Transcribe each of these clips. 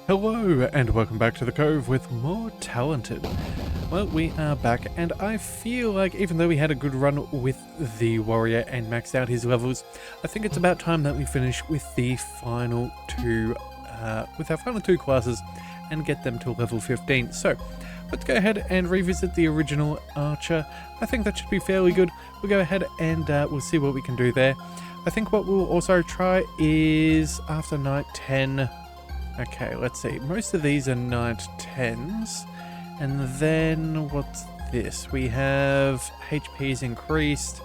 Hello and welcome back to the Cove with more Talented. Well, we are back and I feel like even though we had a good run with the warrior and maxed out his levels, I think it's about time that we finish with the final two, with our final two classes and get them to level 15. So, let's go ahead and revisit the original archer. I think that should be fairly good. We'll go ahead and we'll see what we can do there. I think what we'll also try is after night 10. Okay, let's see. Most of these are night 10s. And then what's this? We have HP's increased.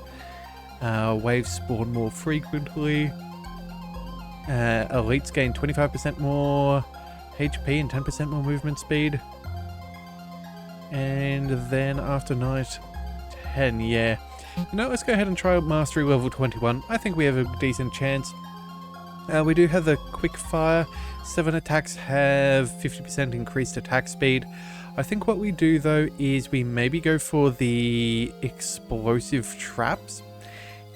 Waves spawn more frequently. Elites gain 25% more HP and 10% more movement speed. And then after night 10, yeah. You know, let's go ahead and try Mastery level 21. I think we have a decent chance. We do have the quick fire. 7 attacks have 50% increased attack speed. I think what we do though is we maybe go for the explosive traps.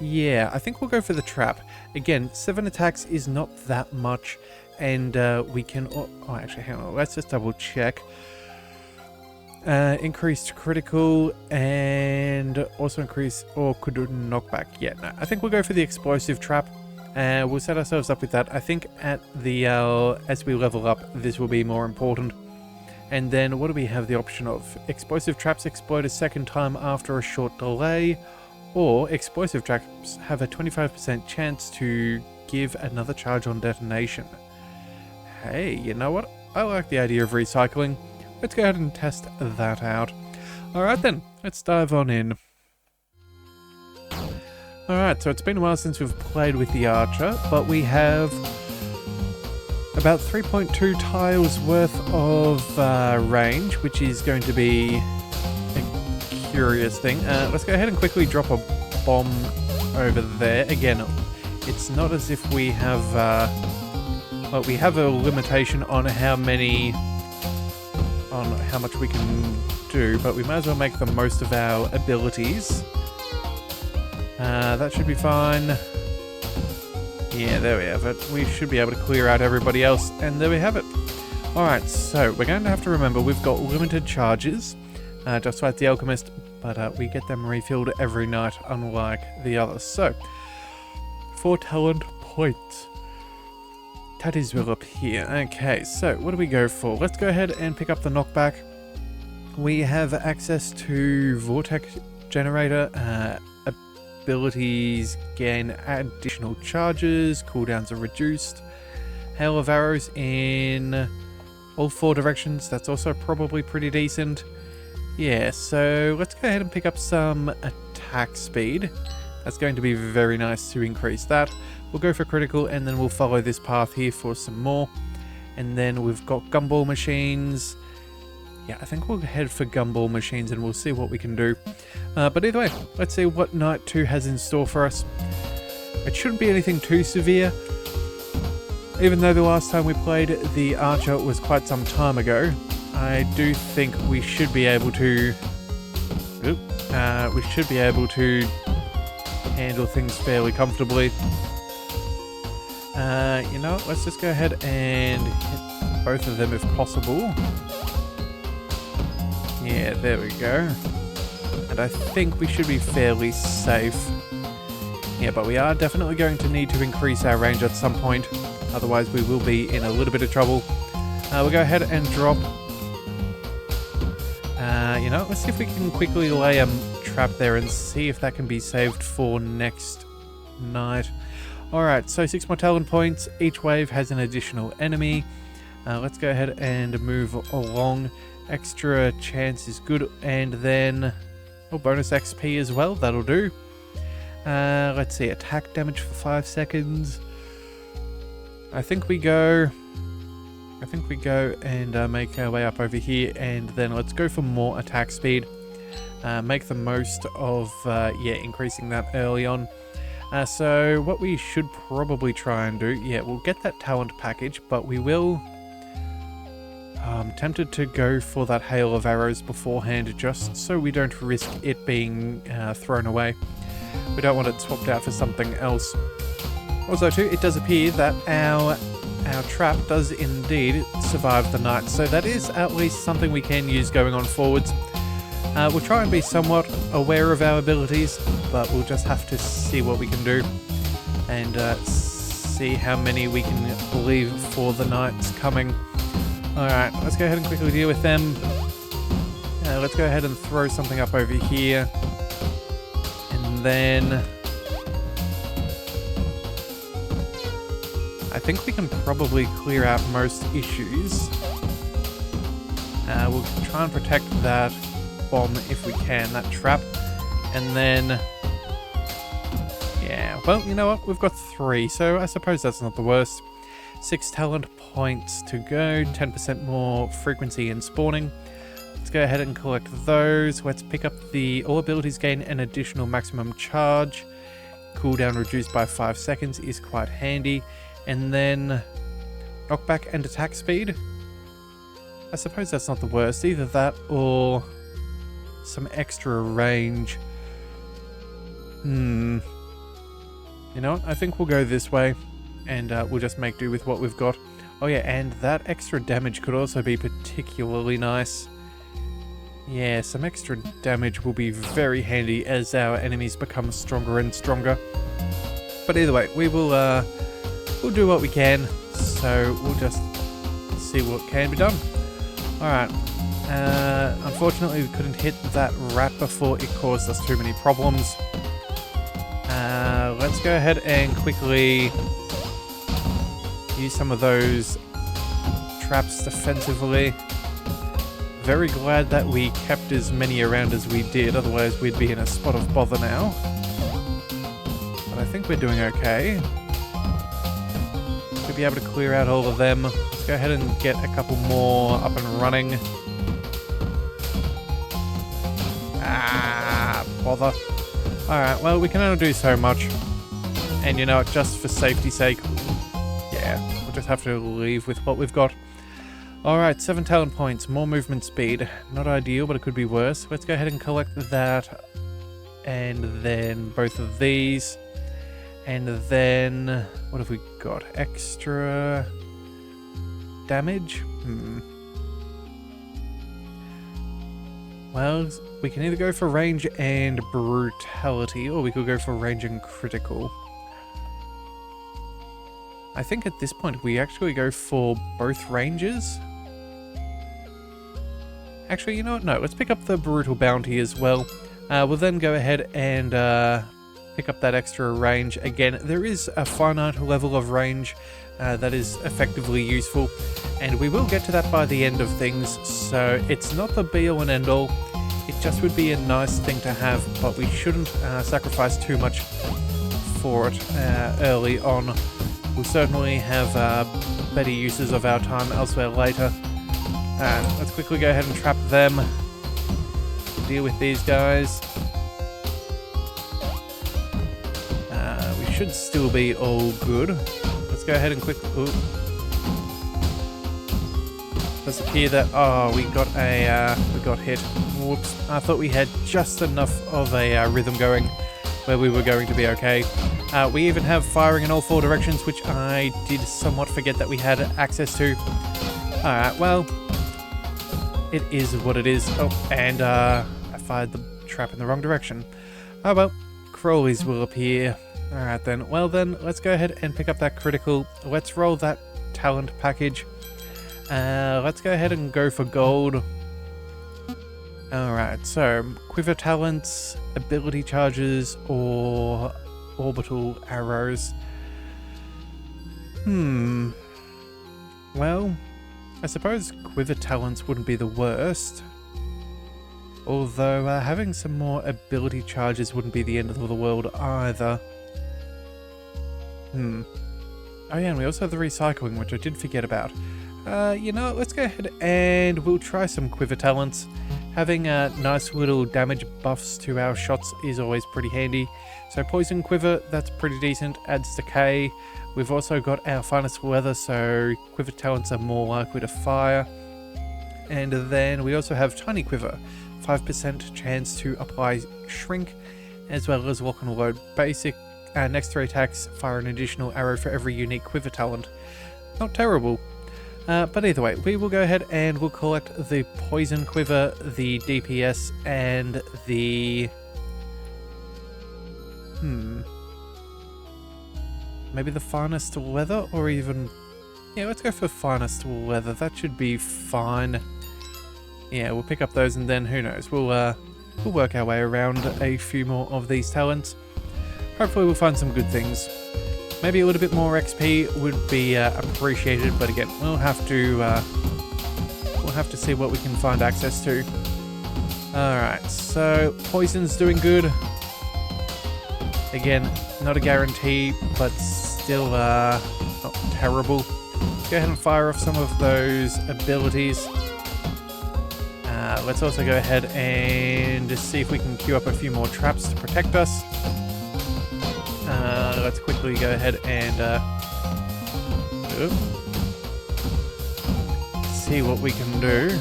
Yeah, I think we'll go for the trap. Again, 7 attacks is not that much, and we can... Oh, actually, hang on. Let's just double check. Increased critical and also increase or could do knockback. Yeah, no, I think we'll go for the explosive trap. We'll set ourselves up with that. I think at the as we level up, this will be more important. And then what do we have the option of? Explosive traps explode a second time after a short delay, or explosive traps have a 25% chance to give another charge on detonation. Hey, you know what? I like the idea of recycling. Let's go ahead and test that out. Alright then, let's dive on in. Alright, so it's been a while since we've played with the archer, but we have about 3.2 tiles worth of range, which is going to be a curious thing. Let's go ahead and quickly drop a bomb over there. Again, it's not as if we have, well, we have a limitation on how much we can do, but we might as well make the most of our abilities. That should be fine. Yeah, there we have it. We should be able to clear out everybody else, and there we have it. Alright, so we're going to have to remember we've got limited charges, just like the alchemist, but we get them refilled every night, unlike the others. So, 4 talent points. That is well up here. Okay, so what do we go for? Let's go ahead and pick up the knockback. We have access to vortex generator, abilities gain additional charges, cooldowns are reduced, hail of arrows in all 4 directions, that's also probably pretty decent. Yeah, so let's go ahead and pick up some attack speed. That's going to be very nice to increase that. We'll go for critical and then we'll follow this path here for some more. And then we've got gumball machines. Yeah, I think we'll head for gumball machines and we'll see what we can do. But either way, let's see what Night 2 has in store for us. It shouldn't be anything too severe. Even though the last time we played the Archer was quite some time ago, I do think we should be able to... handle things fairly comfortably. You know what, let's just go ahead and hit both of them if possible. Yeah, there we go. And I think we should be fairly safe. Yeah, but we are definitely going to need to increase our range at some point. Otherwise we will be in a little bit of trouble. We'll go ahead and drop... you know, let's see if we can quickly lay a trap there and see if that can be saved for next night. Alright, so 6 more talent points. Each wave has an additional enemy. Let's go ahead and move along. Extra chance is good, and then bonus XP as well, that'll do. Let's see, attack damage for 5 seconds. I think we go and make our way up over here, and then let's go for more attack speed. Make the most of increasing that early on. So what we should probably try and do, yeah, we'll get that talent package, but we will... I'm tempted to go for that hail of arrows beforehand just so we don't risk it being thrown away. We don't want it swapped out for something else. Also too, it does appear that our our trap does indeed survive the night, so that is at least something we can use going on forwards. We'll try and be somewhat aware of our abilities, but we'll just have to see what we can do and see how many we can leave for the night's coming. Alright, let's go ahead and quickly deal with them. Let's go ahead and throw something up over here. And then I think we can probably clear out most issues. We'll try and protect that bomb if we can, that trap. And then, yeah, well, you know what? We've got 3, so I suppose that's not the worst. 6 talent points to go, 10% more frequency in spawning. Let's go ahead and collect those. Let's pick up the all abilities gain an additional maximum charge. Cooldown reduced by 5 seconds is quite handy. And then knockback and attack speed. I suppose that's not the worst. Either that or some extra range. You know what? I think we'll go this way. And we'll just make do with what we've got. Oh yeah, and that extra damage could also be particularly nice. Yeah, some extra damage will be very handy as our enemies become stronger and stronger. But either way, we will we'll do what we can. So we'll just see what can be done. Alright. Unfortunately, we couldn't hit that rat before it caused us too many problems. Let's go ahead and quickly use some of those traps defensively. Very glad that we kept as many around as we did, otherwise we'd be in a spot of bother now. But I think we're doing okay. We'll be able to clear out all of them. Let's go ahead and get a couple more up and running. Bother. Alright, well, we can only do so much. And you know what, just for safety's sake, yeah, we'll just have to leave with what we've got. Alright, 7 talent points, more movement speed. Not ideal, but it could be worse. Let's go ahead and collect that. And then both of these. And then, what have we got? Extra damage? Well, we can either go for range and brutality, or we could go for range and critical. I think at this point we actually go for both ranges. Actually, you know what? No, let's pick up the brutal bounty as well. We'll then go ahead and pick up that extra range. Again, there is a finite level of range that is effectively useful, and we will get to that by the end of things, so it's not the be-all and end-all. It just would be a nice thing to have, but we shouldn't sacrifice too much for it early on. We'll certainly have better uses of our time elsewhere later. Let's quickly go ahead and trap them. Deal with these guys. We should still be all good. Let's go ahead and quickly... Ooh. Does appear that... Oh, we got hit. Whoops. I thought we had just enough of a rhythm going where we were going to be okay. We even have firing in all 4 directions, which I did somewhat forget that we had access to. Alright, well... It is what it is. Oh, and I fired the trap in the wrong direction. Oh well, crawlies will appear. Alright then, well then, let's go ahead and pick up that critical. Let's roll that talent package. Let's go ahead and go for gold. Alright, so quiver talents, ability charges, or orbital arrows. Well, I suppose quiver talents wouldn't be the worst. Although having some more ability charges wouldn't be the end of the world either. Oh yeah, and we also have the recycling, which I did forget about. You know, let's go ahead and we'll try some quiver talents. Having nice little damage buffs to our shots is always pretty handy. So poison quiver, that's pretty decent, adds decay. We've also got our finest weather, so quiver talents are more likely to fire. And then we also have tiny quiver, 5% chance to apply shrink, as well as lock and load basic. Next 3 attacks fire an additional arrow for every unique quiver talent. Not terrible. But either way, we will go ahead and we'll collect the poison quiver, the DPS, and the... maybe the finest leather, or even... yeah, let's go for finest leather. That should be fine. Yeah, we'll pick up those, and then who knows? We'll work our way around a few more of these talents. Hopefully we'll find some good things. Maybe a little bit more XP would be appreciated, but again, we'll have to see what we can find access to. Alright, so poison's doing good. Again, not a guarantee, but still not terrible. Let's go ahead and fire off some of those abilities. Let's also go ahead and just see if we can queue up a few more traps to protect us. Let's quickly go ahead and see what we can do.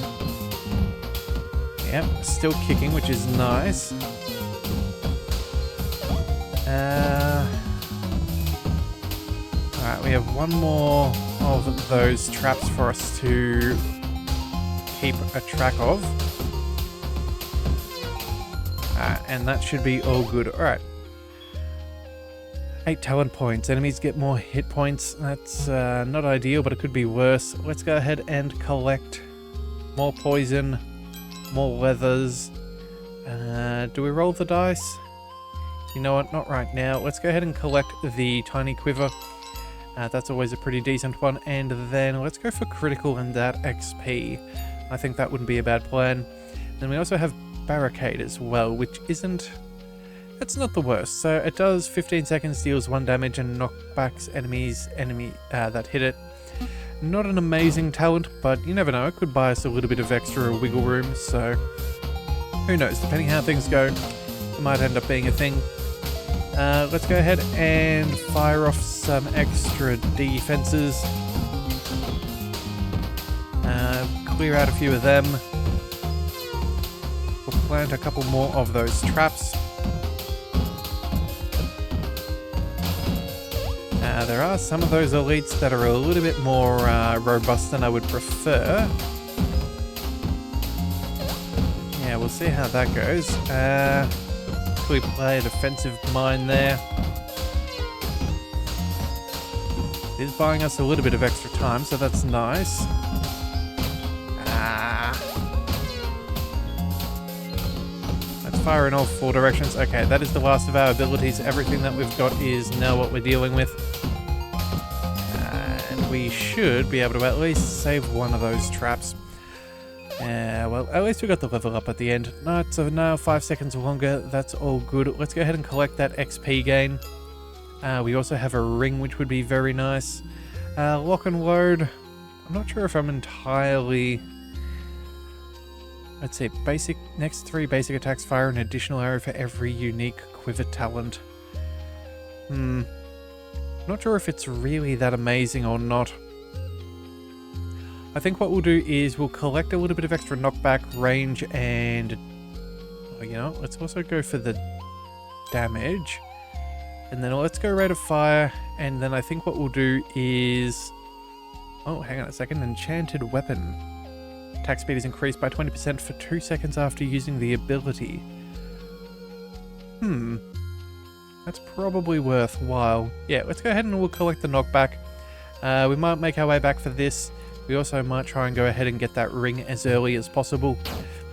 Yep, still kicking, which is nice. Alright, we have one more of those traps for us to keep a track of. And that should be all good. Alright. 8 talent points. Enemies get more hit points. That's not ideal, but it could be worse. Let's go ahead and collect more poison, more leathers. Do we roll the dice? You know what? Not right now. Let's go ahead and collect the tiny quiver. That's always a pretty decent one. And then let's go for critical and that XP. I think that wouldn't be a bad plan. Then we also have barricade as well, which isn't... it's not the worst. So it does 15 seconds, deals 1 damage and knockbacks enemy that hit it. Not an amazing talent, but you never know. It could buy us a little bit of extra wiggle room, so who knows? Depending how things go, it might end up being a thing. Let's go ahead and fire off some extra defenses. Clear out a few of them. We'll plant a couple more of those traps. There are some of those elites that are a little bit more robust than I would prefer. Yeah, we'll see how that goes. We play a defensive mine there. It is buying us a little bit of extra time, so that's nice. Let's fire in all 4 directions. Okay, that is the last of our abilities. Everything that we've got is now what we're dealing with. And we should be able to at least save one of those traps. Well, at least we got the level up at the end. No, so now 5 seconds longer. That's all good. Let's go ahead and collect that XP gain. We also have a ring, which would be very nice. Lock and load. I'm not sure if I'm entirely... let's see. Basic. Next 3 basic attacks fire an additional arrow for every unique quiver talent. Not sure if it's really that amazing or not. I think what we'll do is we'll collect a little bit of extra knockback, range, and... oh, you know, let's also go for the damage. And then let's go rate of fire, and then I think what we'll do is... oh, hang on a second. Enchanted weapon. Attack speed is increased by 20% for 2 seconds after using the ability. That's probably worthwhile. Yeah, let's go ahead and we'll collect the knockback. We might make our way back for this. We also might try and go ahead and get that ring as early as possible.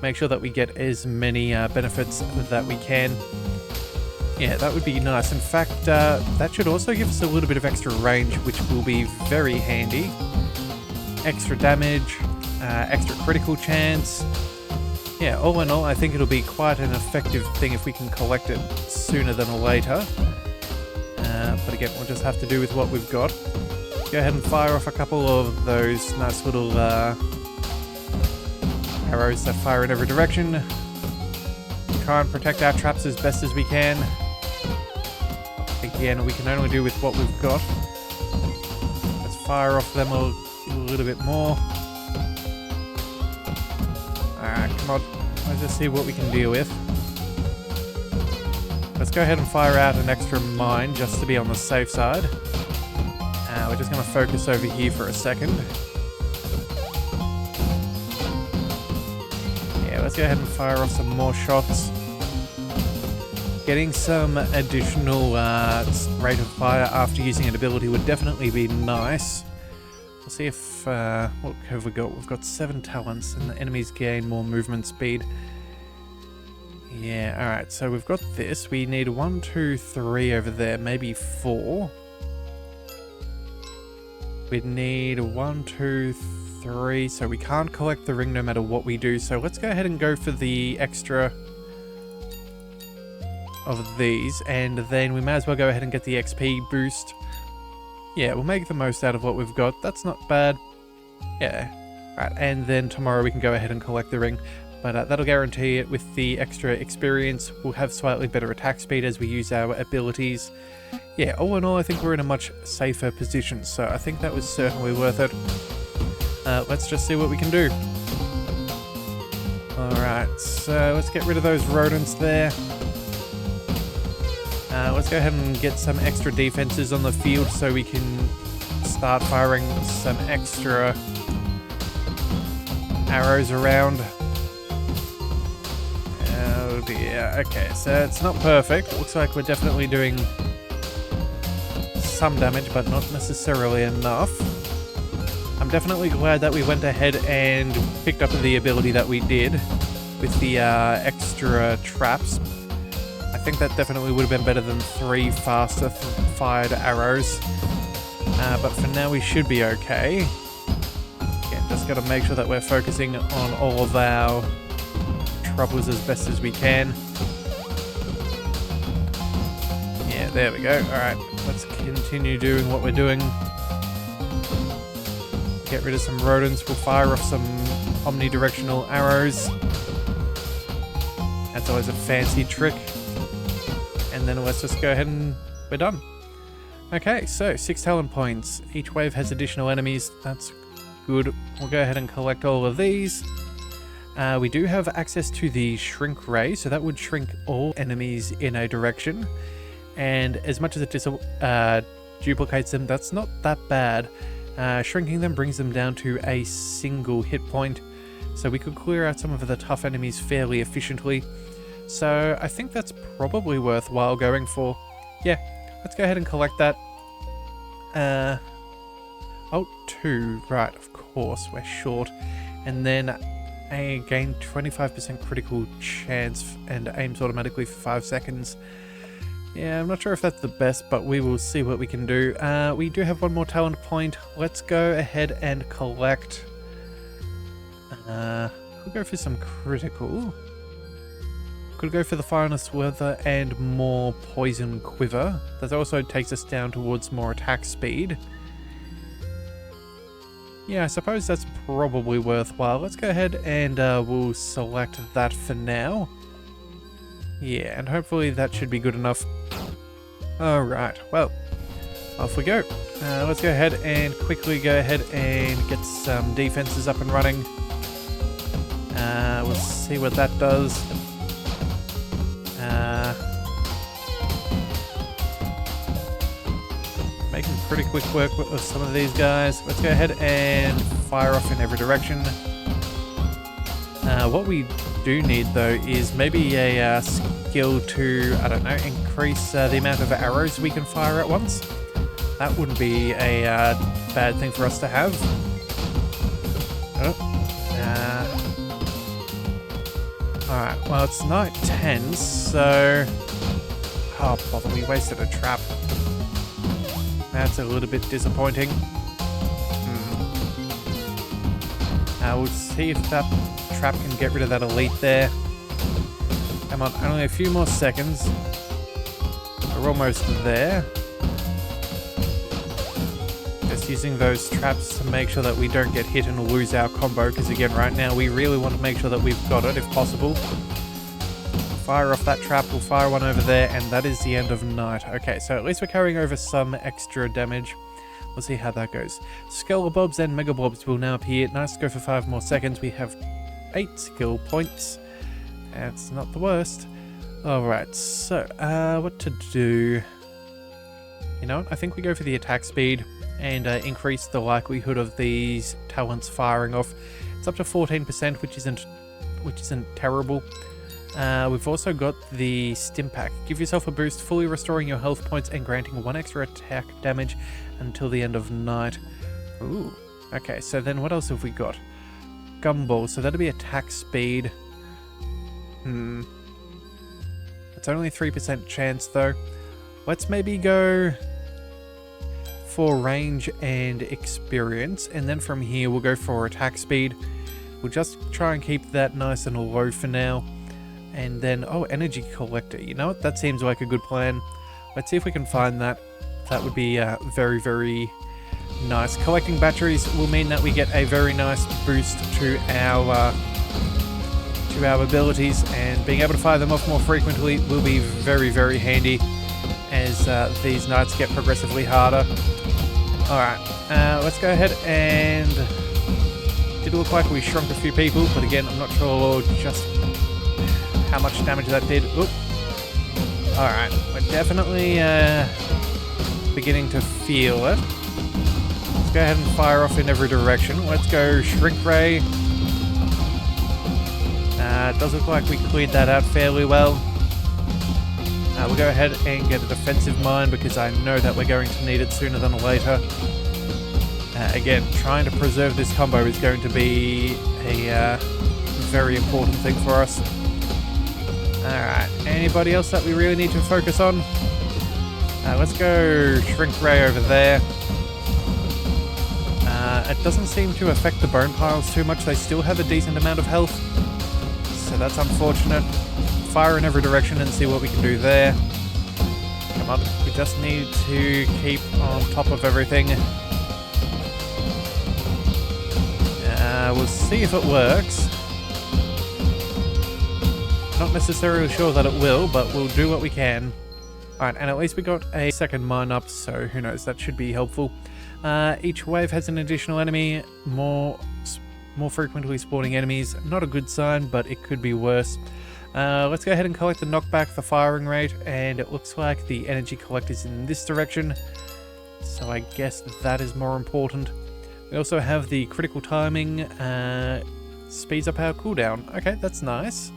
Make sure that we get as many benefits that we can. Yeah, that would be nice. In fact, that should also give us a little bit of extra range, which will be very handy. Extra damage, extra critical chance. Yeah, all in all, I think it'll be quite an effective thing if we can collect it sooner than later. But again, we'll just have to do with what we've got. Go ahead and fire off a couple of those nice little arrows that fire in every direction. Try and protect our traps as best as we can. Again, we can only do with what we've got. Let's fire off them a little bit more. Alright, come on. Let's just see what we can deal with. Let's go ahead and fire out an extra mine just to be on the safe side. We're just going to focus over here for a second. Yeah, let's go ahead and fire off some more shots. Getting some additional rate of fire after using an ability would definitely be nice. We'll see if... what have we got? We've got 7 talents and the enemies gain more movement speed. Yeah, alright, so we've got this. We need 1, 2, 3 over there, maybe 4. We'd need 1, 2, 3, so we can't collect the ring no matter what we do. So let's go ahead and go for the extra of these, and then we may as well go ahead and get the XP boost. Yeah, we'll make the most out of what we've got. That's not bad. Yeah. Alright, and then tomorrow we can go ahead and collect the ring. But that'll guarantee it with the extra experience. We'll have slightly better attack speed as we use our abilities. Yeah, all in all, I think we're in a much safer position. So I think that was certainly worth it. Let's just see what we can do. Alright, so let's get rid of those rodents there. Let's go ahead and get some extra defenses on the field so we can start firing some extra arrows around. Oh dear, okay, so it's not perfect. It looks like we're definitely doing some damage, but not necessarily enough. I'm definitely glad that we went ahead and picked up the ability that we did with the extra traps. I think that definitely would have been better than 3 faster fired arrows. But for now we should be okay. Again, just got to make sure that we're focusing on all of our troubles as best as we can. Yeah, there we go. Alright, let's continue doing what we're doing. Get rid of some rodents. We'll fire off some omnidirectional arrows. That's always a fancy trick. And then let's just go ahead and we're done. Okay, so 6 talent points. Each wave has additional enemies. That's good. We'll go ahead and collect all of these. We do have access to the shrink ray, so that would shrink all enemies in a direction. And as much as it duplicates them, that's not that bad. Shrinking them brings them down to a single hit point, so we could clear out some of the tough enemies fairly efficiently. So I think that's probably worthwhile going for. Yeah, let's go ahead and collect that. Oh, 2, right, of course, we're short. And then I gain 25% critical chance and aims automatically for 5 seconds. Yeah, I'm not sure if that's the best, but we will see what we can do. We do have 1 more talent point. Let's go ahead and collect. We'll go for some critical. Could go for the finest weather and more poison quiver. That also takes us down towards more attack speed. Yeah, I suppose that's probably worthwhile. Let's go ahead and we'll select that for now. Yeah, and hopefully that should be good enough. Alright, well, off we go. Let's go ahead and quickly get some defenses up and running. We'll see what that does. Making pretty quick work with some of these guys. Let's go ahead and fire off in every direction. What we do need though is maybe a skill to, I don't know, increase the amount of arrows we can fire at once. That wouldn't be a bad thing for us to have. Alright, well it's night 10, so... Oh bother, we wasted a trap. That's a little bit disappointing. We'll see if that trap can get rid of that elite there. Come on, only a few more seconds. We're almost there. Just using those traps to make sure that we don't get hit and lose our combo, because again, right now we really want to make sure that we've got it if possible. Fire off that trap, we'll fire one over there, and that is the end of night. Okay, so at least we're carrying over some extra damage. We'll see how that goes. Skelebobs and Megablobs will now appear. Nice, go for 5 more seconds. We have 8 skill points. That's not the worst. Alright, so, what to do? You know what? I think we go for the attack speed, and increase the likelihood of these talents firing off. It's up to 14%, which isn't terrible. We've also got the Stim Pack. Give yourself a boost, fully restoring your health points and granting 1 extra attack damage until the end of night. Ooh. Okay, so then what else have we got? Gumball, so that'll be attack speed. It's only 3% chance though. Let's maybe go for range and experience, and then from here we'll go for attack speed. We'll just try and keep that nice and low for now. And then, oh, energy collector. You know what? That seems like a good plan. Let's see if we can find that. That would be very, very nice. Collecting batteries will mean that we get a very nice boost to our abilities, and being able to fire them off more frequently will be very, very handy as these nights get progressively harder. Alright, let's go ahead and... Did look like we shrunk a few people, but again, I'm not sure just how much damage that did. Oop. Alright, we're definitely beginning to feel it. Let's go ahead and fire off in every direction. Let's go Shrink Ray. It does look like we cleared that out fairly well. We'll go ahead and get a defensive mine because I know that we're going to need it sooner than later. Again, trying to preserve this combo is going to be a very important thing for us. Alright, anybody else that we really need to focus on? Let's go Shrink Ray over there. It doesn't seem to affect the bone piles too much. They still have a decent amount of health, so that's unfortunate. Fire in every direction and see what we can do there. Come on, we just need to keep on top of everything. We'll see if it works. Not necessarily sure that it will, but we'll do what we can. Alright, and at least we got a second mine up, so who knows, that should be helpful. Each wave has an additional enemy, more frequently spawning enemies. Not a good sign, but it could be worse. Let's go ahead and collect the knockback, the firing rate, and it looks like the energy collector's in this direction, so I guess that is more important. We also have the critical timing, speeds up our cooldown. Okay, that's nice.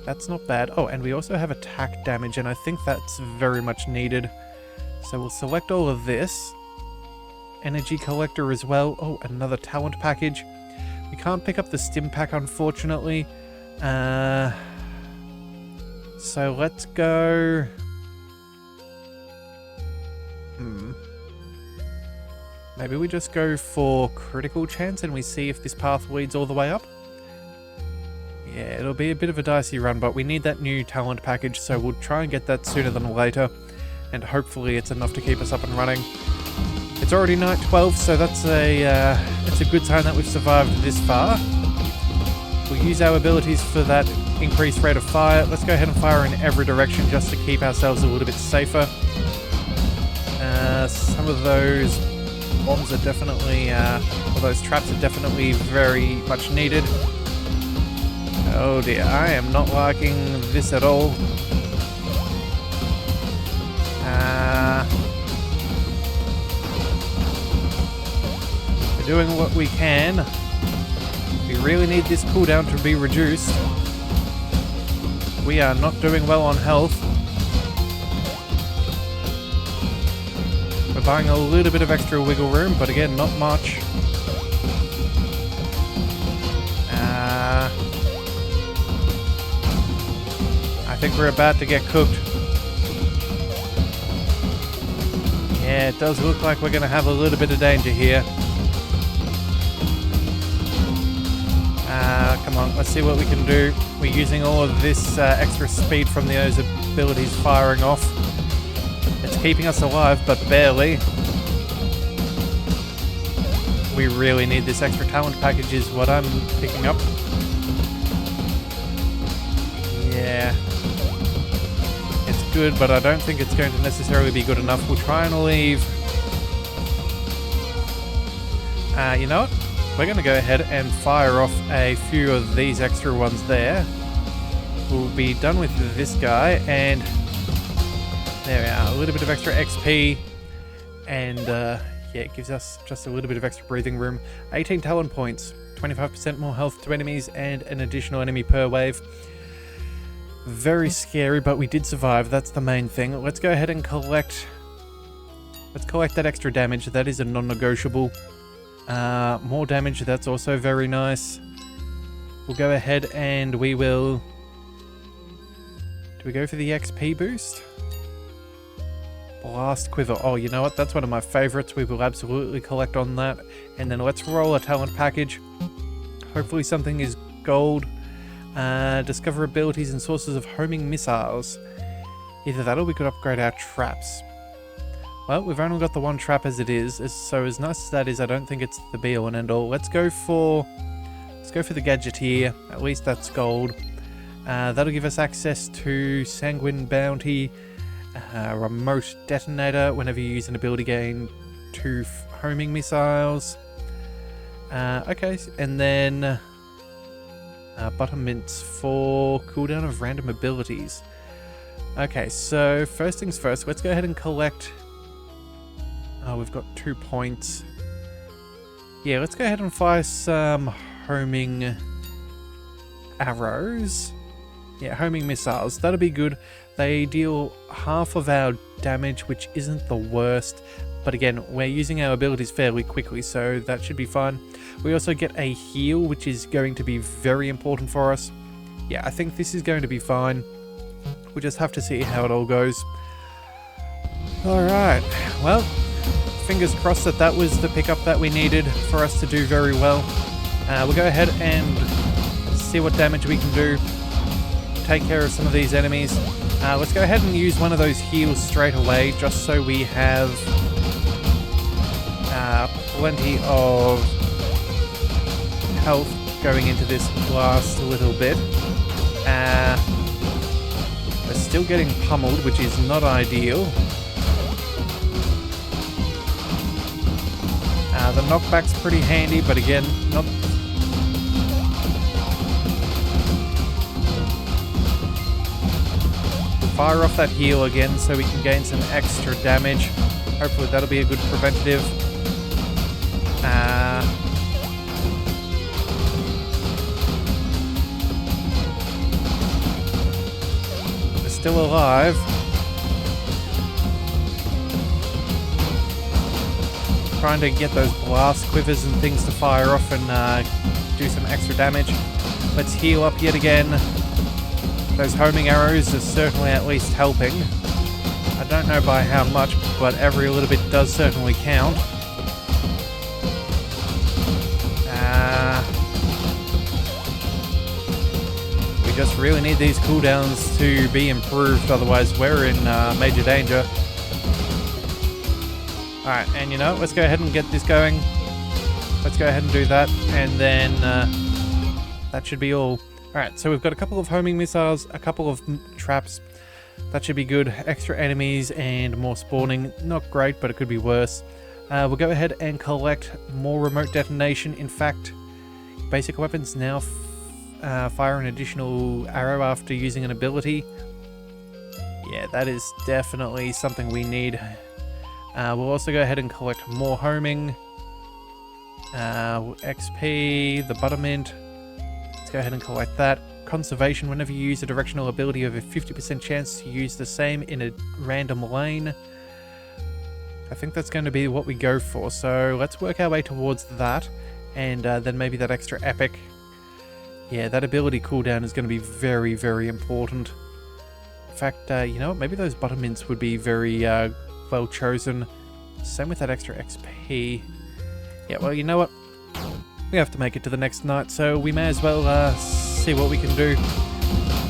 That's not bad. Oh, and we also have attack damage, and I think that's very much needed. So we'll select all of this. Energy collector as well. Oh, another talent package. We can't pick up the Stim Pack, unfortunately. So let's go... Maybe we just go for critical chance and we see if this path leads all the way up. Yeah, it'll be a bit of a dicey run, but we need that new talent package, so we'll try and get that sooner than later. And hopefully it's enough to keep us up and running. It's already night 12, so that's it's a good sign that we've survived this far. We'll use our abilities for that increased rate of fire. Let's go ahead and fire in every direction just to keep ourselves a little bit safer. Some of those bombs are definitely, or those traps are definitely very much needed. Oh dear, I am not liking this at all. We're doing what we can. We really need this cooldown to be reduced. We are not doing well on health. We're buying a little bit of extra wiggle room, but again, not much. I think we're about to get cooked. Yeah, it does look like we're going to have a little bit of danger here. Come on, let's see what we can do. We're using all of this extra speed from those abilities firing off. It's keeping us alive, but barely. We really need this extra talent package is what I'm picking up. Yeah. It's good, but I don't think it's going to necessarily be good enough. We'll try and leave. You know what? We're going to go ahead and fire off a few of these extra ones there. We'll be done with this guy, and there we are, a little bit of extra XP. And yeah, it gives us just a little bit of extra breathing room. 18 talent points, 25% more health to enemies, and an additional enemy per wave. Very scary, but we did survive. That's the main thing. Let's go ahead and collect... Let's collect that extra damage. That is a non-negotiable. More damage. That's also very nice. We'll go ahead and we will... Do we go for the XP boost? Blast Quiver. Oh, you know what? That's one of my favorites. We will absolutely collect on that. And then let's roll a talent package. Hopefully something is gold. Discover abilities and sources of homing missiles. Either that or we could upgrade our traps. Well, we've only got the one trap as it is, so as nice as that is, I don't think it's the be-all and end-all. Let's go for the Gadgeteer. At least that's gold. That'll give us access to Sanguine Bounty, Remote Detonator, whenever you use an ability gain 2 homing missiles. Okay, and then button mints for cooldown of random abilities. Okay, so first things first, let's go ahead and collect... Oh, we've got 2 points. Yeah, let's go ahead and fire some homing arrows. Yeah, homing missiles. That'll be good. They deal half of our damage, which isn't the worst. But again, we're using our abilities fairly quickly, so that should be fine. We also get a heal, which is going to be very important for us. Yeah, I think this is going to be fine. We'll just have to see how it all goes. Alright, well... Fingers crossed that that was the pickup that we needed for us to do very well. We'll go ahead and see what damage we can do. Take care of some of these enemies. Let's go ahead and use one of those heals straight away, just so we have plenty of health going into this last little bit. We're still getting pummeled, which is not ideal. The knockback's pretty handy, but again, not... Fire off that heal again so we can gain some extra damage. Hopefully that'll be a good preventative. We're still alive. Trying to get those blast quivers and things to fire off and do some extra damage. Let's heal up yet again. Those homing arrows are certainly at least helping. I don't know by how much, but every little bit does certainly count. We just really need these cooldowns to be improved, otherwise we're in major danger. Alright, and you know, let's go ahead and get this going. Let's go ahead and do that, and then that should be all. Alright, so we've got a couple of homing missiles, a couple of traps. That should be good. Extra enemies and more spawning. Not great, but it could be worse. We'll go ahead and collect more remote detonation. In fact, basic weapons now fire an additional arrow after using an ability. Yeah, that is definitely something we need. We'll also go ahead and collect more homing. XP, the buttermint. Let's go ahead and collect that. Conservation, whenever you use a directional ability, you have a 50% chance to use the same in a random lane. I think that's going to be what we go for, so let's work our way towards that. And then maybe that extra epic. Yeah, that ability cooldown is going to be very, very important. In fact, you know what? Maybe those buttermints would be very well chosen. Same with that extra XP. Yeah, well, you know what? We have to make it to the next night, so we may as well see what we can do.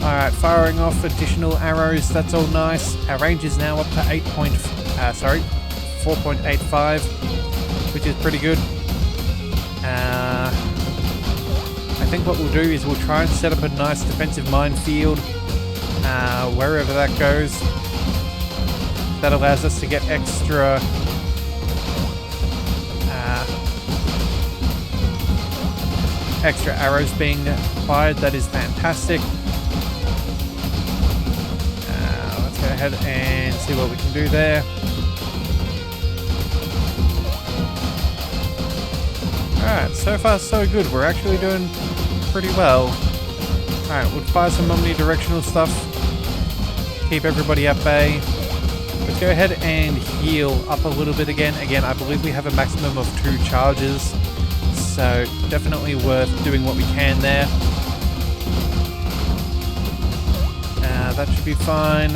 Alright, firing off additional arrows, that's all nice. Our range is now up to 4.85, which is pretty good. I think what we'll do is we'll try and set up a nice defensive minefield wherever that goes. That allows us to get extra arrows being fired. That is fantastic. Let's go ahead and see what we can do there. Alright, so far so good. We're actually doing pretty well. Alright, we'll fire some omnidirectional stuff. Keep everybody at bay. Let's go ahead and heal up a little bit again. Again, I believe we have a maximum of 2 charges. So definitely worth doing what we can there. That should be fine.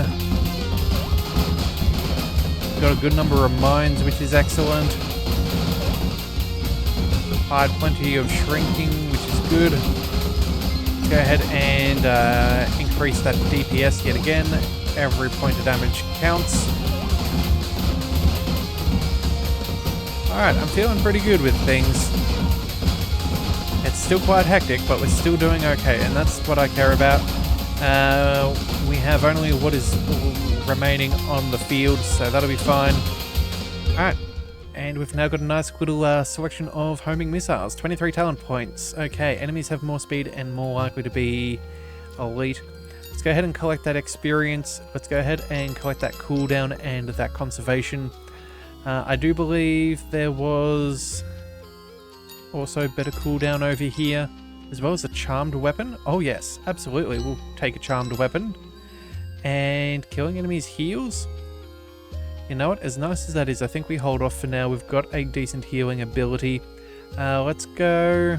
Got a good number of mines, which is excellent. Applied plenty of shrinking, which is good. Let's go ahead and increase that DPS yet again. Every point of damage counts. Alright, I'm feeling pretty good with things. It's still quite hectic, but we're still doing okay, and that's what I care about. We have only what is remaining on the field, so that'll be fine. Alright, and we've now got a nice little selection of homing missiles. 23 talent points. Okay, enemies have more speed and more likely to be elite. Let's go ahead and collect that experience. Let's go ahead and collect that cooldown and that conservation. I do believe there was also better cooldown over here, as well as a charmed weapon. Oh yes, absolutely, we'll take a charmed weapon. And killing enemies heals. You know what, as nice as that is, I think we hold off for now. We've got a decent healing ability. Let's go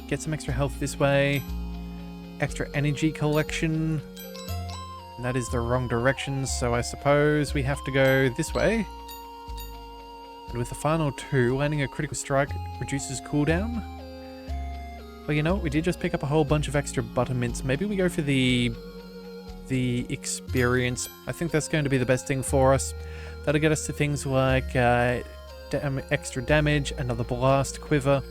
get some extra health this way. Extra energy collection. And that is the wrong direction, so I suppose we have to go this way. And with the final 2, landing a critical strike reduces cooldown. Well, you know what? We did just pick up a whole bunch of extra buttermints. Maybe we go for the experience. I think that's going to be the best thing for us. That'll get us to things like extra damage, another blast quiver,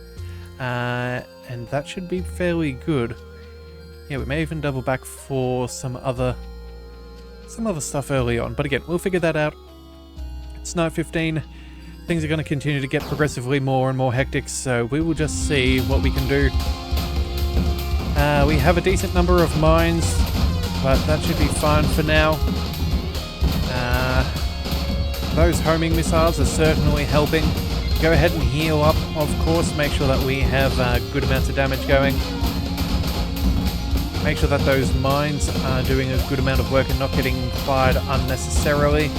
and that should be fairly good. Yeah, we may even double back for some other stuff early on. But again, we'll figure that out. It's night 15. Things are going to continue to get progressively more and more hectic, so we will just see what we can do. We have a decent number of mines, but that should be fine for now. Those homing missiles are certainly helping. Go ahead and heal up, of course. Make sure that we have good amounts of damage going. Make sure that those mines are doing a good amount of work and not getting fired unnecessarily.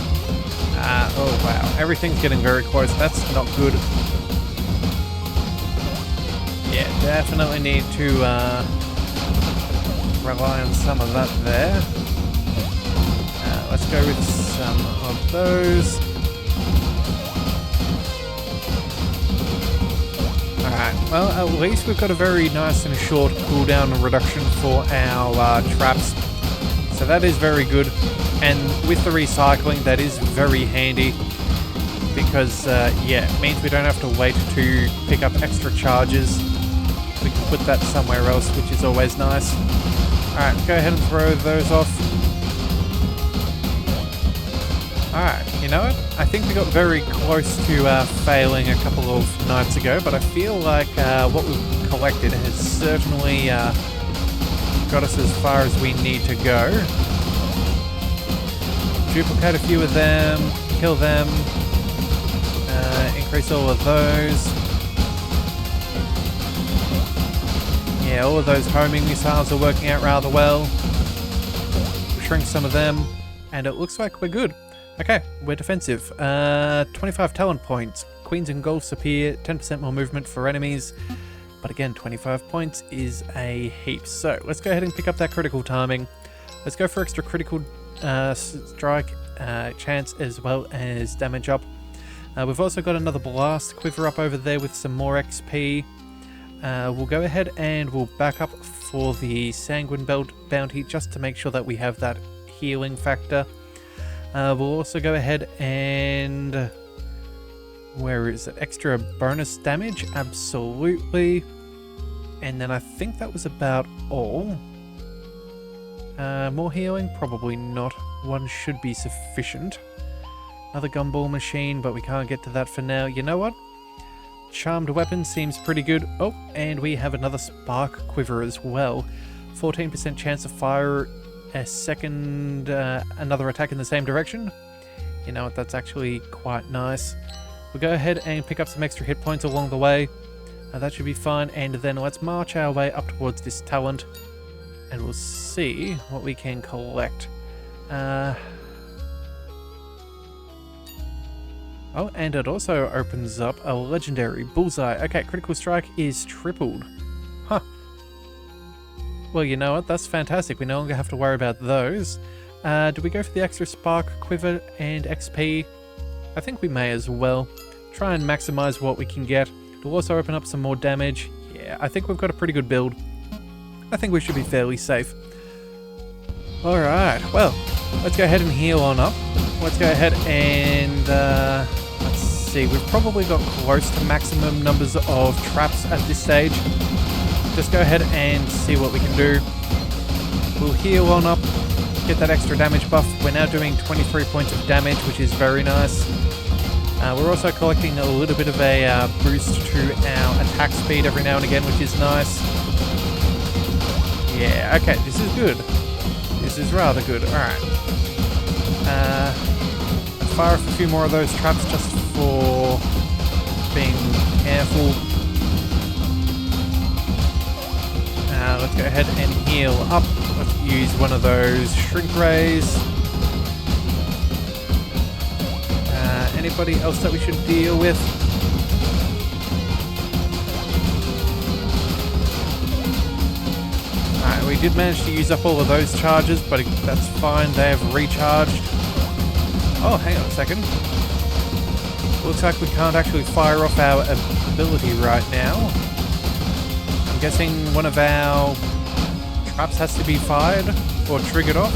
Oh wow, everything's getting very close. That's not good. Yeah, definitely need to rely on some of that there. Let's go with some of those. Alright, well at least we've got a very nice and short cooldown reduction for our traps. So that is very good. And with the recycling, that is very handy. Because, yeah, it means we don't have to wait to pick up extra charges. We can put that somewhere else, which is always nice. Alright, go ahead and throw those off. Alright, you know what? I think we got very close to failing a couple of nights ago, but I feel like what we've collected has certainly got us as far as we need to go. Duplicate a few of them, kill them, increase all of those. Yeah, all of those homing missiles are working out rather well. We'll shrink some of them, and it looks like we're good. Okay, we're defensive. 25 talent points. Queens and Golfs appear, 10% more movement for enemies. But again, 25 points is a heap. So let's go ahead and pick up that critical timing. Let's go for extra critical strike chance as well as damage up. We've also got another blast quiver up over there with some more XP. We'll go ahead and we'll back up for the Sanguine Belt bounty just to make sure that we have that healing factor. We'll also go ahead and... where is it? Extra bonus damage? Absolutely. And then I think that was about all. More healing? Probably not. One should be sufficient. Another gumball machine, but we can't get to that for now. You know what? Charmed weapon seems pretty good. Oh, and we have another spark quiver as well. 14% chance to fire a second, another attack in the same direction. You know what? That's actually quite nice. We'll go ahead and pick up some extra hit points along the way. That should be fine, and then let's march our way up towards this talent, and we'll see what we can collect. Oh, and it also opens up a legendary bullseye. Okay, critical strike is tripled. Huh. Well, you know what? That's fantastic. We no longer have to worry about those. Do we go for the extra spark, quiver, and XP? I think we may as well. Try and maximize what we can get. It'll also open up some more damage. Yeah, I think we've got a pretty good build. I think we should be fairly safe. Alright, well, let's go ahead and heal on up. Let's go ahead and, let's see, we've probably got close to maximum numbers of traps at this stage. Just go ahead and see what we can do. We'll heal on up, get that extra damage buff. We're now doing 23 points of damage, which is very nice. We're also collecting a little bit of a boost to our attack speed every now and again, which is nice. Yeah, okay, this is good. This is rather good. Alright. Let's fire off a few more of those traps just for being careful. Let's go ahead and heal up. Let's use one of those shrink rays. Anybody else that we should deal with? Alright, we did manage to use up all of those charges, but that's fine, they have recharged. Oh, hang on a second. Looks like we can't actually fire off our ability right now. I'm guessing one of our traps has to be fired or triggered off.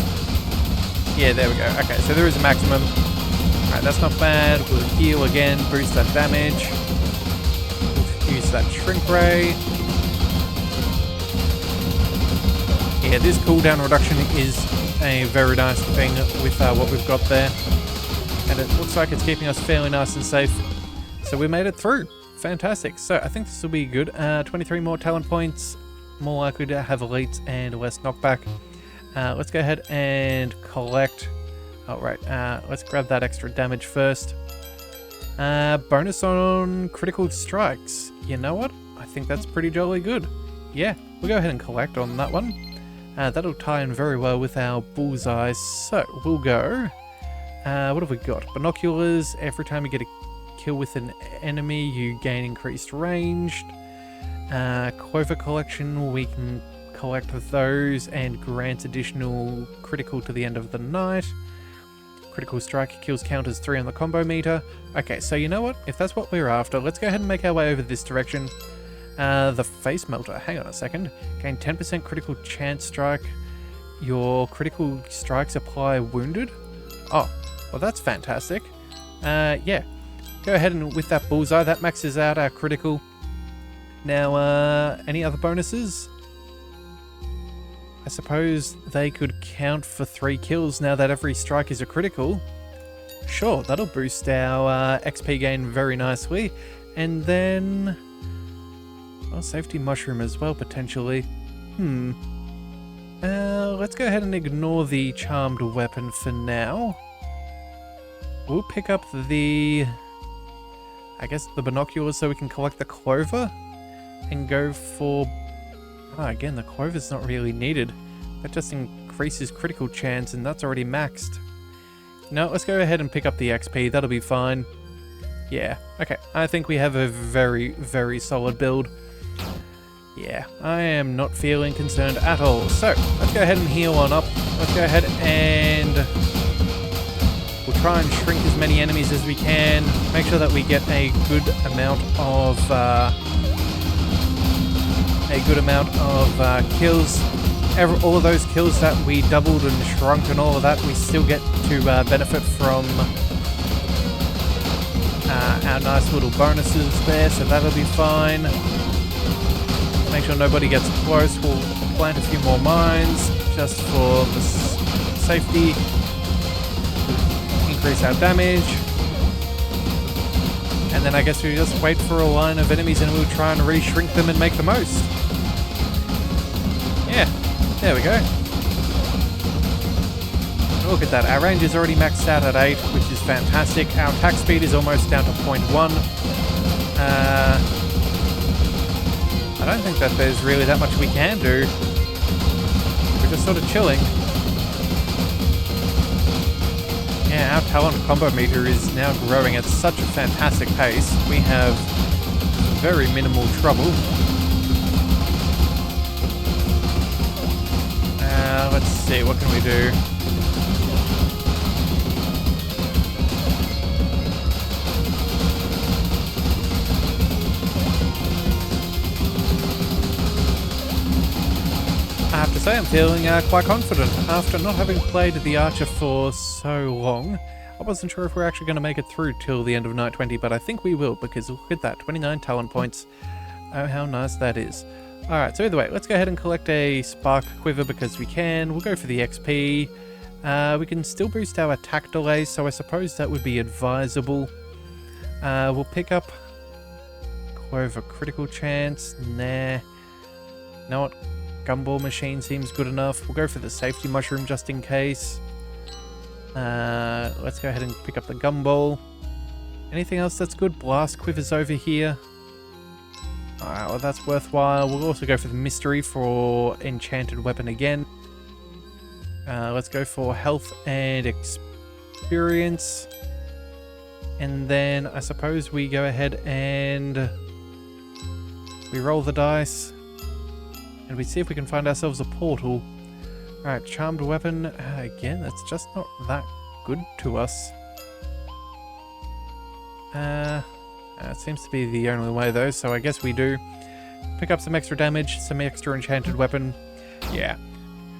Yeah, there we go. Okay, so there is a maximum. Alright, that's not bad. We'll heal again, boost that damage. We'll use that shrink ray. Yeah, this cooldown reduction is a very nice thing with what we've got there. And it looks like it's keeping us fairly nice and safe. So we made it through. Fantastic. So I think this will be good. 23 more talent points. More likely to have elites and less knockback. Let's go ahead and collect... Alright, let's grab that extra damage first. Bonus on critical strikes. You know what? I think that's pretty jolly good. Yeah, we'll go ahead and collect on that one. That'll tie in very well with our bullseye. So, we'll go. What have we got? Binoculars. Every time you get a kill with an enemy, you gain increased range. Clover collection, we can collect those and grant additional critical to the end of the night. Critical strike kills counters 3 on the combo meter. Okay, so you know what? If that's what we're after, let's go ahead and make our way over this direction. The face melter. Hang on a second. Gain 10% critical chance strike. Your critical strikes apply wounded. Oh, well that's fantastic. Yeah. Go ahead and with that bullseye, that maxes out our critical. Now, any other bonuses? I suppose they could count for 3 kills now that every strike is a critical. Sure, that'll boost our XP gain very nicely. And then... well, safety mushroom as well, potentially. Let's go ahead and ignore the charmed weapon for now. We'll pick up the... I guess the binoculars so we can collect the clover. And go for... oh, again, the clover's not really needed. That just increases critical chance, and that's already maxed. No, let's go ahead and pick up the XP. That'll be fine. Yeah, okay. I think we have a very, very solid build. Yeah, I am not feeling concerned at all. So, let's go ahead and heal on up. Let's go ahead and... we'll try and shrink as many enemies as we can. Make sure that we get a good amount of... kills. All of those kills that we doubled and shrunk and all of that, we still get to benefit from our nice little bonuses there, so that'll be fine. Make sure nobody gets close. We'll plant a few more mines just for the safety. Increase our damage. And then I guess we just wait for a line of enemies and we'll try and re-shrink them and make the most. Yeah, there we go. look at that. Our range is already maxed out at 8, which is fantastic. Our attack speed is almost down to 0.1. I don't think that there's really that much we can do. We're just sort of chilling. Yeah, our talent combo meter is now growing at such a fantastic pace. We have very minimal trouble. Let's see, what can we do? I have to say I'm feeling quite confident. After not having played the Archer for so long, I wasn't sure if we're actually going to make it through till the end of Night 20, but I think we will, because look at that, 29 talent points. Oh, how nice that is. Alright, so either way, let's go ahead and collect a Spark Quiver because we can. We'll go for the XP. We can still boost our attack delays, so I suppose that would be advisable. We'll pick up Clover Critical Chance. Nah. You know what? Gumball Machine seems good enough. We'll go for the Safety Mushroom just in case. Let's go ahead and pick up the Gumball. Anything else that's good? Blast Quivers over here. Alright, well that's worthwhile. We'll also go for the Mystery for Enchanted Weapon again. Let's go for Health and Experience. And then I suppose we go ahead and we roll the dice. And we see if we can find ourselves a portal. Alright, Charmed Weapon. Again, that's just not that good to us. It seems to be the only way though, so I guess we do. Pick up some extra damage, some extra Enchanted Weapon. Yeah.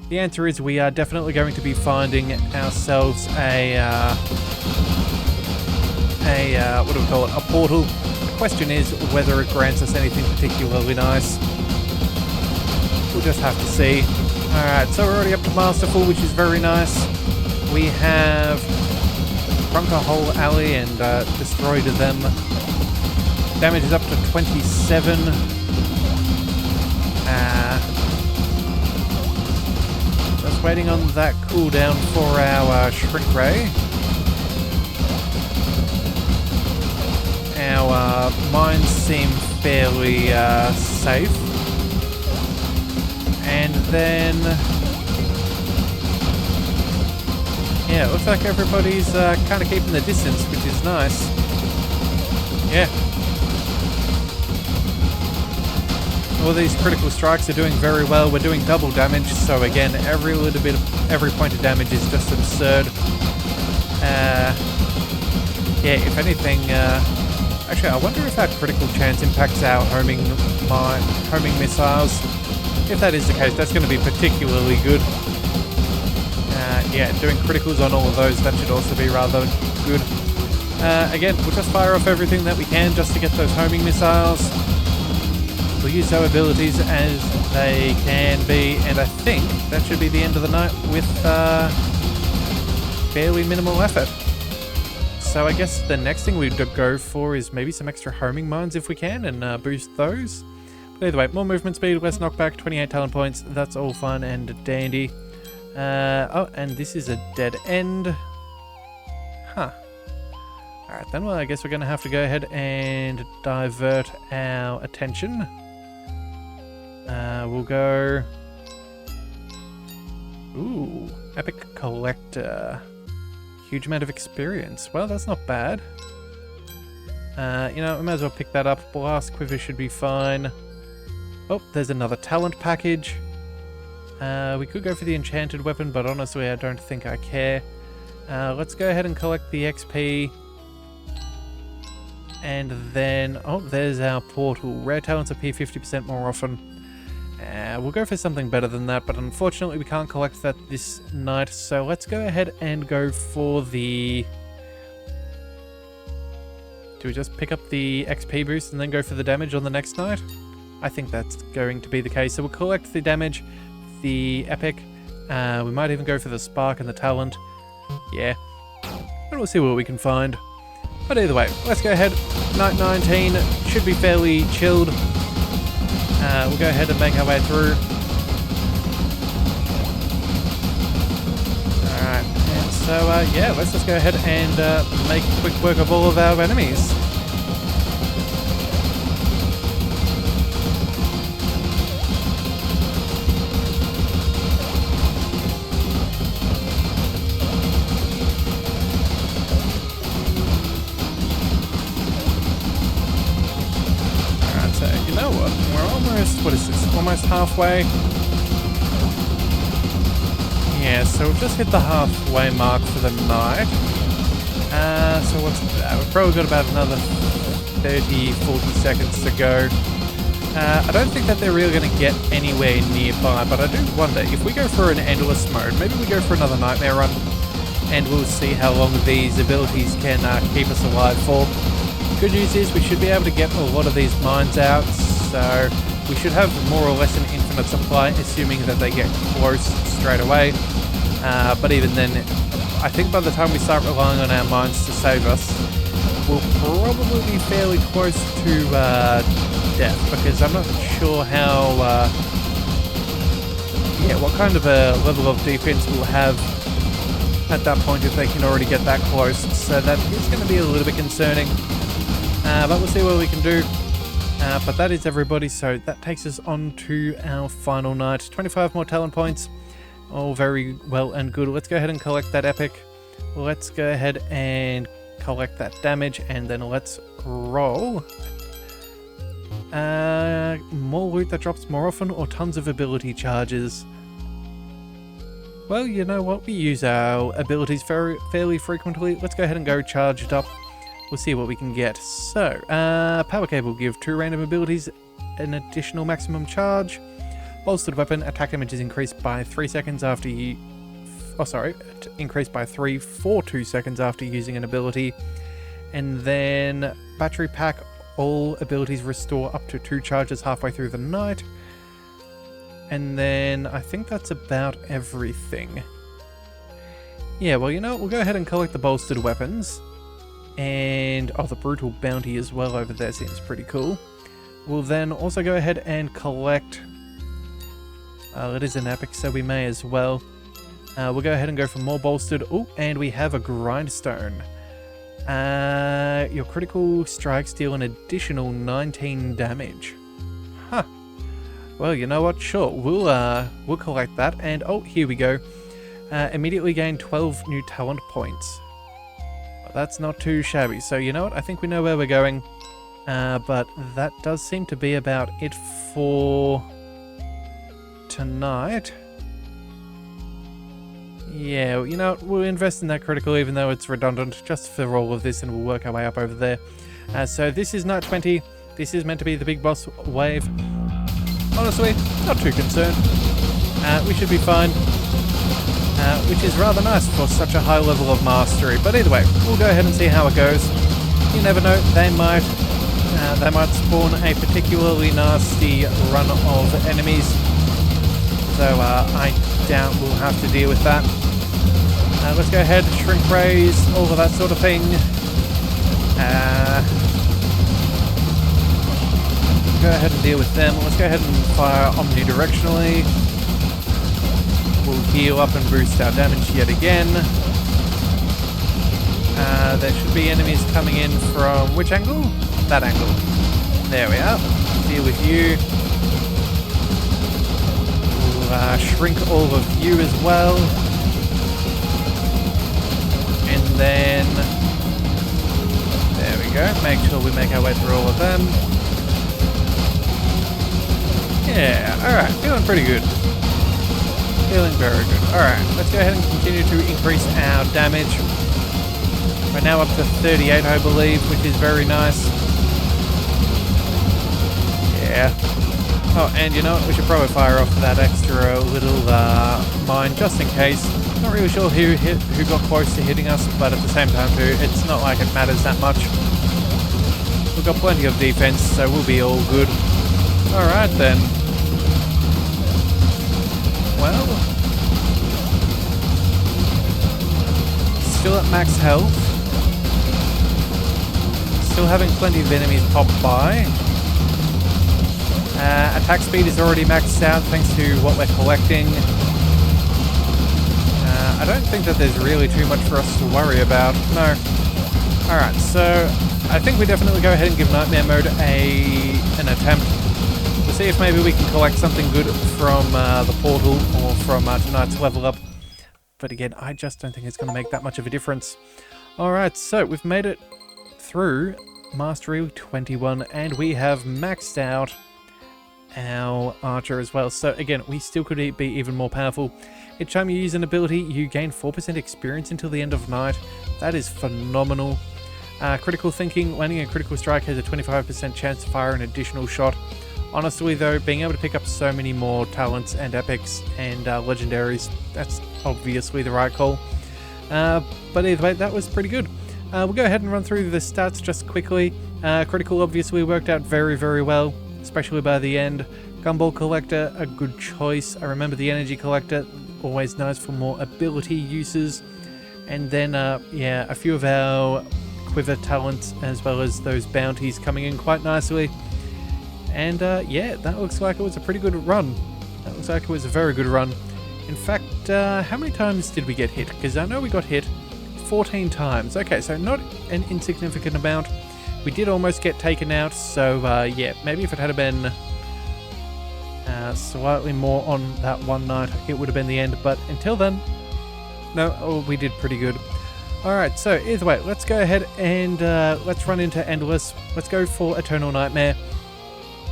The answer is we are definitely going to be finding ourselves what do we call it? A portal. The question is whether it grants us anything particularly nice. We'll just have to see. Alright, so we're already up to Masterful, which is very nice. We have Crunk a whole alley and destroyed them. Damage is up to 27. Just waiting on that cooldown for our Shrink Ray. Our mines seem fairly safe. And then... yeah, it looks like everybody's kind of keeping the distance, which is nice. Yeah. All these critical strikes are doing very well. We're doing double damage, so again, every point of damage is just absurd. Yeah, if anything, actually, I wonder if our critical chance impacts our homing missiles. If that is the case, that's going to be particularly good. Yeah, doing criticals on all of those, that should also be rather good. Again, we'll just fire off everything that we can just to get those homing missiles. We'll use our abilities as they can be, and I think that should be the end of the night with fairly minimal effort. So I guess the next thing we'd go for is maybe some extra homing mines if we can, and boost those. But either way, more movement speed, less knockback, 28 talent points, that's all fun and dandy. Oh, and this is a dead end. Huh. Alright then, well I guess we're going to have to go ahead and divert our attention. We'll go... ooh, Epic Collector. Huge amount of experience. Well, that's not bad. You know, I might as well pick that up. Blast Quiver should be fine. Oh, there's another talent package. We could go for the Enchanted Weapon, but honestly, I don't think I care. Let's go ahead and collect the XP. And then... oh, there's our portal. Rare talents appear 50% more often. We'll go for something better than that, but unfortunately we can't collect that this night, so let's go ahead and go for the... do we just pick up the XP boost and then go for the damage on the next night? I think that's going to be the case. So we'll collect the damage, the epic. We might even go for the spark and the talent. Yeah. And we'll see what we can find. But either way, let's go ahead. Night 19 should be fairly chilled. We'll go ahead and make our way through. Alright, and So yeah, let's just go ahead and make quick work of all of our enemies. Alright, so you know what? We're almost, what is this? Almost halfway. Yeah, so we've just hit the halfway mark for the night. So what's that? We've probably got about another 30, 40 seconds to go. I don't think that they're really going to get anywhere nearby, but I do wonder, if we go for an endless mode, maybe we go for another nightmare run, and we'll see how long these abilities can keep us alive for. Good news is we should be able to get a lot of these mines out, so we should have more or less an infinite supply, assuming that they get close straight away. But even then, I think by the time we start relying on our mines to save us, we'll probably be fairly close to death, because I'm not sure how, what kind of a level of defense we'll have at that point if they can already get that close. So that is going to be a little bit concerning, but we'll see what we can do. But that is everybody, so that takes us on to our final night. 25 more talent points. All very well and good. Let's go ahead and collect that epic. Let's go ahead and collect that damage, and then let's roll. More loot that drops more often, or tons of ability charges? Well, you know what? We use our abilities fairly frequently. Let's go ahead and go charged up. We'll see what we can get. So, power cable give 2 random abilities an additional maximum charge. Bolstered weapon, attack damage is increased by 3 seconds after you... Oh, sorry. Increased by 3 for 2 seconds after using an ability. And then battery pack, all abilities restore up to 2 charges halfway through the night. And then I think that's about everything. Yeah, well, you know what? We'll go ahead and collect the bolstered weapons. And, oh, the brutal bounty as well over there seems pretty cool. We'll then also go ahead and collect... it is an epic, so we may as well. We'll go ahead and go for more bolstered. Oh, and we have a grindstone. Your critical strikes deal an additional 19 damage. Huh. Well, you know what? Sure, we'll collect that. And, oh, here we go. Immediately gain 12 new talent points. That's not too shabby. So, you know what? I think we know where we're going. But that does seem to be about it for tonight. Yeah, you know what? We'll invest in that critical, even though it's redundant, just for all of this, and we'll work our way up over there. So this is night 20. This is meant to be the big boss wave. Honestly, not too concerned. We should be fine. Which is rather nice for such a high level of mastery. But either way, we'll go ahead and see how it goes. You never know, they might spawn a particularly nasty run of enemies. So I doubt we'll have to deal with that. Let's go ahead, shrink raise, all of that sort of thing. Go ahead and deal with them. Let's go ahead and fire omnidirectionally. We'll heal up and boost our damage yet again. There should be enemies coming in from which angle? That angle. There we are. Deal with you. We'll shrink all of you as well. And then... there we go. Make sure we make our way through all of them. Yeah, alright. Feeling pretty good. Feeling very good. Alright, let's go ahead and continue to increase our damage. We're now up to 38, I believe, which is very nice. Yeah. Oh, and you know what? We should probably fire off that extra little mine, just in case. Not really sure who got close to hitting us, but at the same time too, it's not like it matters that much. We've got plenty of defense, so we'll be all good. Alright then. Well, still at max health. Still having plenty of enemies pop by. Attack speed is already maxed out thanks to what we're collecting. I don't think that there's really too much for us to worry about. No. Alright, so I think we definitely go ahead and give Nightmare Mode an attempt. We'll see if maybe we can collect something good from the portal or from tonight's level up. But again, I just don't think it's going to make that much of a difference. Alright, so we've made it through Mastery 21 and we have maxed out our Archer as well. So again, we still could be even more powerful. Each time you use an ability, you gain 4% experience until the end of night. That is phenomenal. Critical thinking, landing a critical strike has a 25% chance to fire an additional shot. Honestly though, being able to pick up so many more talents and epics and legendaries, that's obviously the right call. But either way, that was pretty good. We'll go ahead and run through the stats just quickly. Critical obviously worked out very, very well, especially by the end. Gumball Collector, a good choice. I remember the Energy Collector, always nice for more ability uses. And then, yeah, a few of our Quiver talents as well as those bounties coming in quite nicely. And yeah, that looks like it was a pretty good run. That looks like it was a very good run. In fact, how many times did we get hit? Because I know we got hit 14 times. Okay, so not an insignificant amount. We did almost get taken out, so yeah, maybe if it had been slightly more on that one night, it would have been the end. But until then, no, we did pretty good. Alright, so either way, let's go ahead and let's run into Endless. Let's go for Eternal Nightmare.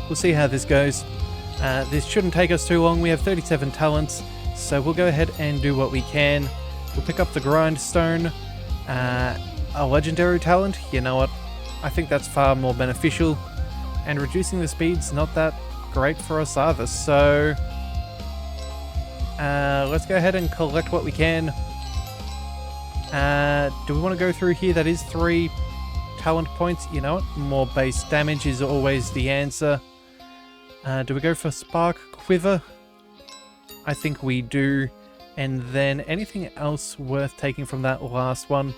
We'll see how this goes. This shouldn't take us too long. We have 37 talents, so we'll go ahead and do what we can. We'll pick up the Grindstone. A legendary talent, you know what? I think that's far more beneficial. And reducing the speed's not that great for us either, so let's go ahead and collect what we can. Do we want to go through here? That is 3 talent points. You know what? More base damage is always the answer. Do we go for Spark Quiver? I think we do. And then anything else worth taking from that last one?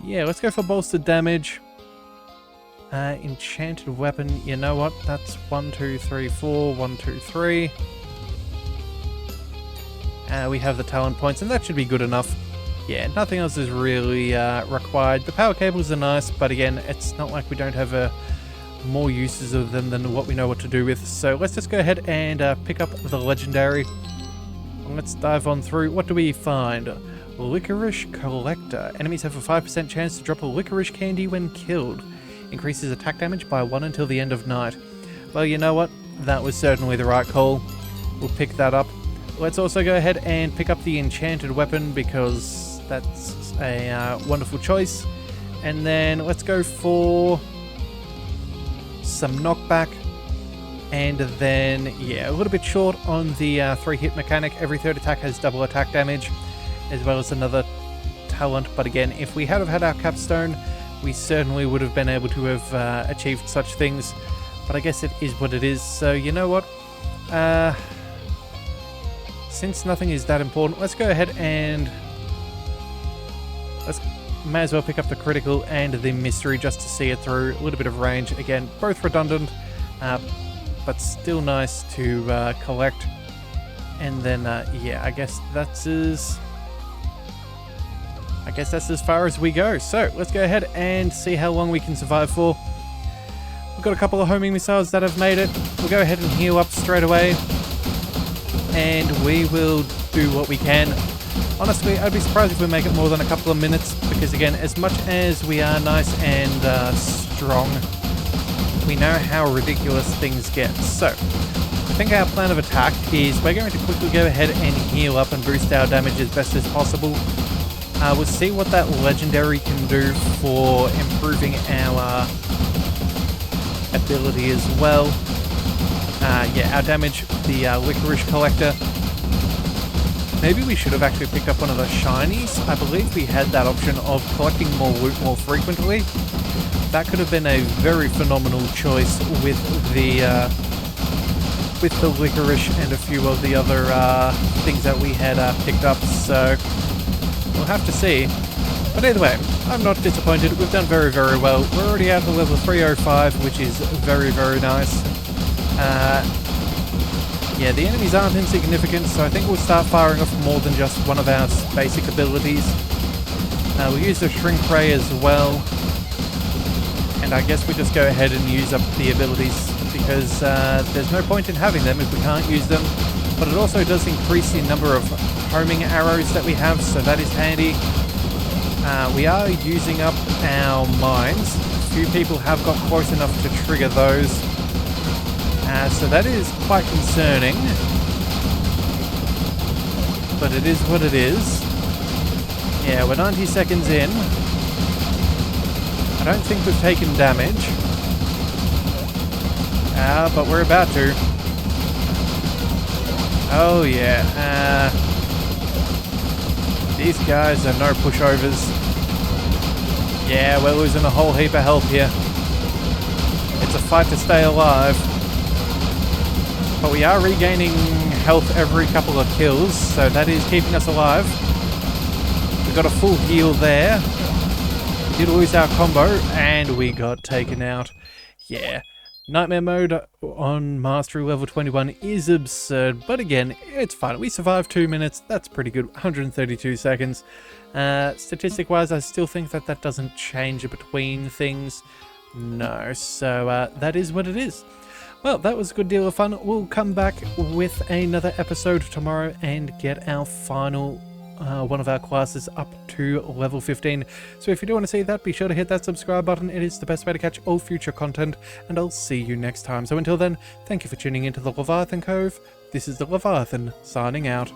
Yeah, let's go for Bolstered Damage. Enchanted Weapon. You know what? That's 1, 2, 3, 4. 1, 2, 3. We have the talent points, and that should be good enough. Yeah, nothing else is really required. The power cables are nice, but again, it's not like we don't have more uses of them than what we know what to do with. So let's just go ahead and pick up the legendary. Let's dive on through. What do we find? Licorice Collector. Enemies have a 5% chance to drop a licorice candy when killed. Increases attack damage by 1 until the end of night. Well, you know what? That was certainly the right call. We'll pick that up. Let's also go ahead and pick up the Enchanted Weapon because that's a wonderful choice. And then let's go for some knockback. And then, yeah, a little bit short on the 3-hit mechanic. Every third attack has double attack damage, as well as another talent. But again, if we had have had our capstone, we certainly would have been able to have achieved such things. But I guess it is what it is. So, you know what? Since nothing is that important, let's go ahead and may as well pick up the critical and the mystery just to see it through. A little bit of range. Again, both redundant, but still nice to collect. And then, yeah, I guess that's as far as we go. So let's go ahead and see how long we can survive for. We've got a couple of homing missiles that have made it. We'll go ahead and heal up straight away. And we will do what we can. Honestly, I'd be surprised if we make it more than a couple of minutes, because again, as much as we are nice and strong, we know how ridiculous things get. So, I think our plan of attack is we're going to quickly go ahead and heal up and boost our damage as best as possible. We'll see what that legendary can do for improving our ability as well. Yeah, our damage, the Licorice Collector. Maybe we should have actually picked up one of the shinies. I believe we had that option of collecting more loot more frequently. That could have been a very phenomenal choice with the Licorice and a few of the other things that we had picked up. So we'll have to see. But either way, I'm not disappointed. We've done very, very well. We're already at the level 305, which is very, very nice. Yeah, the enemies aren't insignificant, so I think we'll start firing off more than just one of our basic abilities. We'll use the shrink ray as well. And I guess we just go ahead and use up the abilities, because there's no point in having them if we can't use them. But it also does increase the number of homing arrows that we have, so that is handy. We are using up our mines. A few people have got close enough to trigger those. So that is quite concerning. But it is what it is. Yeah, we're 90 seconds in. I don't think we've taken damage. But we're about to. Oh yeah. These guys are no pushovers. Yeah, we're losing a whole heap of health here. It's a fight to stay alive. But we are regaining health every couple of kills, so that is keeping us alive. We got a full heal there. We did lose our combo, and we got taken out. Yeah. Nightmare mode on Mastery level 21 is absurd, but again, it's fine. We survived 2 minutes, that's pretty good, 132 seconds. Statistic-wise, I still think that that doesn't change between things. No, so that is what it is. Well, that was a good deal of fun. We'll come back with another episode tomorrow and get our final one of our classes up to level 15. So if you do want to see that, be sure to hit that subscribe button. It is the best way to catch all future content, and I'll see you next time. So until then, thank you for tuning into the Leviathan Cove. This is the Leviathan, signing out.